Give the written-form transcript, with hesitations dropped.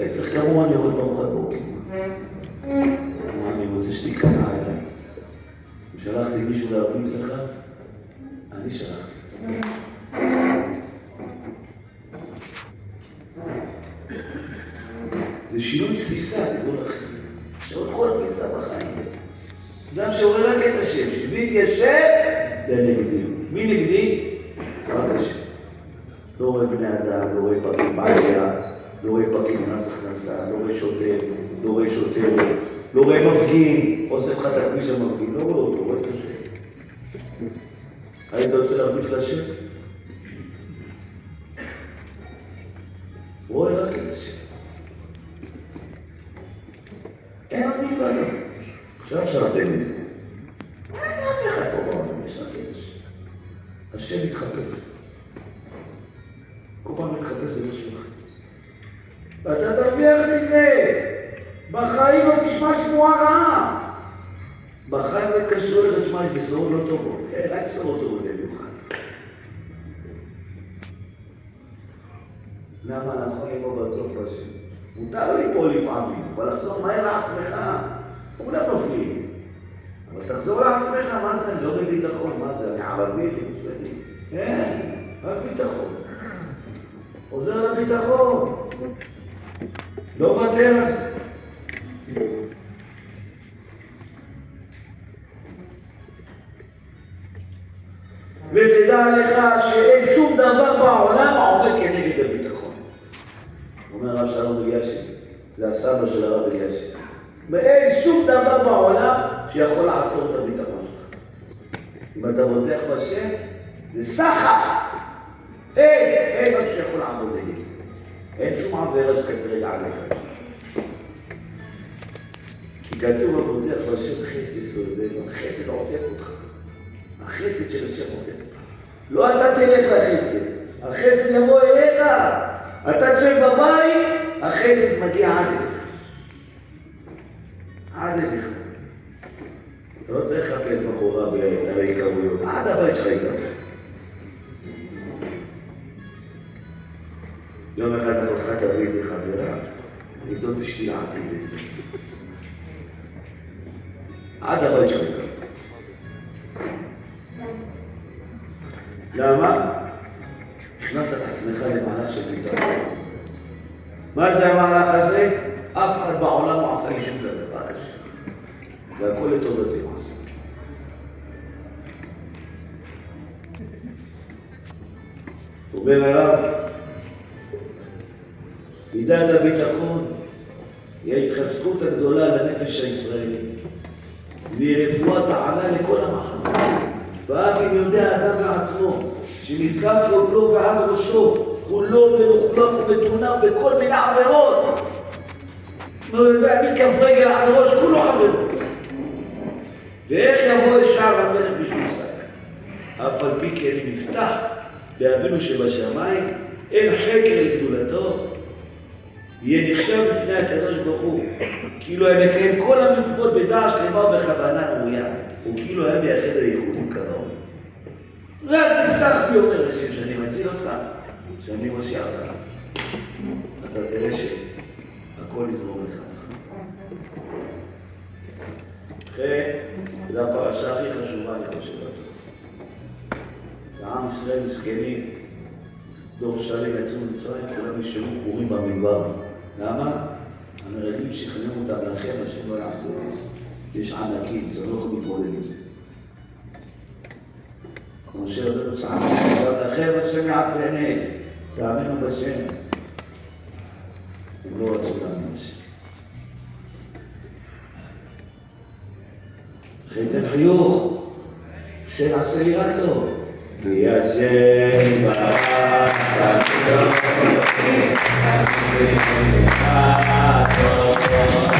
פסח כמובן אני אוכל בארוחת בוקר. אני רוצה שתיכנע אליי. שלחתי מישהו להרביץ לך? אני שלחתי. זה שינוי תפיסה, תדעו לכם. שעוד כל תפיסה בחיים. אדם שעורר רק את השם, שהביא את השם לנגדי. מי נגדי? רק השם. לא רואה בני אדם, לא רואה פקיד בעיה, לא רואה פקיד מס הכנסה, לא רואה שוטר, לא רואה שוטר, לא רואה מפגין, עושה לך את הכביש המפגין, לא רואה אותו, רואה את השם. היית רוצה להרביץ לשם? רואה רק את השם. אין עוד מלבדו. עכשיו שרתם מזה. אין אף אחד פה בעולם, יש רק את השם. השם מתחפש. כל פעם מתחפש זה משהו אחר. ואתה תרוויח מזה. בחיים לא תשמע שמועה רעה. בחיים לא תקשרו לרשמה, יש בשורות לא טובות. רק בשורות טובות במיוחד. למה אנחנו נבוא בטוב בשם? מותר לי פה לפעמים, אבל לחזור מהר לעצמך. כולם נופלים. אבל תחזור לעצמך, מה זה? אני לא בביטחון, מה זה? אני ערבי, אני מוסלמי. אין, רק ביטחון. עוזר לביטחון. לא מוותר על זה. ותדע לך שאין שום דבר בעולם העומד כנגד הביטחון. אומר רב שלום אלישיב, זה הסבא של הרב אלישיב. ואין שום דבר בעולם שיכול לעצור את הביטחון שלך. אם אתה בוטח בשם, זה סחף. אין מה שיכול לעמוד נגד זה. אין שום עבירה שתטריד עליך. כי כתוב הבוטח בשם חסד סובב, החסד עוטף אותך. החסד של השם עוטף אותך. לא אתה תלך לחסד, החסד יבוא אליך. אתה תשב בבית, החסד מגיע עד אליך. עד אליך. אתה לא צריך לחפש בחורה בהיקרויות, עד הבית שלך איתה. יום אחד אחותך תביא איזה חברה, איתו תשתי עתיד. עד הבית שלך איתה. למה? הכנסת את עצמך למהלך של ביטחון. מה זה המהלך הזה? אף אחד בעולם לא עשה לי שום דבר, רק השם. והכל לטובתי הוא עשה. אומר הרב, מידת הביטחון היא ההתחזקות הגדולה לנפש הישראלי. והיא רפואת העלה לכל המחנות. ואף אם יודע אדם לעצמו, שמתקף רגלו ועד ראשו, כולו במוחלק ובתאונה ובכל מיני עבירות. לא יודע, מכף רגל עד ראש, כולו עבירות. ואיך יבוא לשער המלך בשביל שק? אף על פי כן נפתח באבינו שבשמיים, אין חקר לגדולתו, יהיה נחשב לפני הקדוש ברוך הוא, כאילו היה מקיים כל המצוות בדעת שלמה ובכוונה ראויה, וכאילו היה מייחד הייחודים כראוי. רק תפתח בי אומר השם שאני מציל אותך, שאני מושיע אותך. אתה תראה שהכל יזרום לך. לכן, זו הפרשה הכי חשובה, אני חושב אותו. ועם ישראל מסכנים, דור שלם יצאו ממצרים, כולם נשארו כחורים במדבר. למה? המרגלים שכנעו אותם לכם, השם לא יעשה את זה. יש ענקים, אתם לא יכולים להתמודד עם זה. כמו שרבנו צעק, לכם השם יעשה נס, תאמינו בשם. הם לא רצו להאמין בשם. חייתן חיוך, שנעשה לי רק טוב. וישם ברק, תשתוק, תשתוק, תשתוק,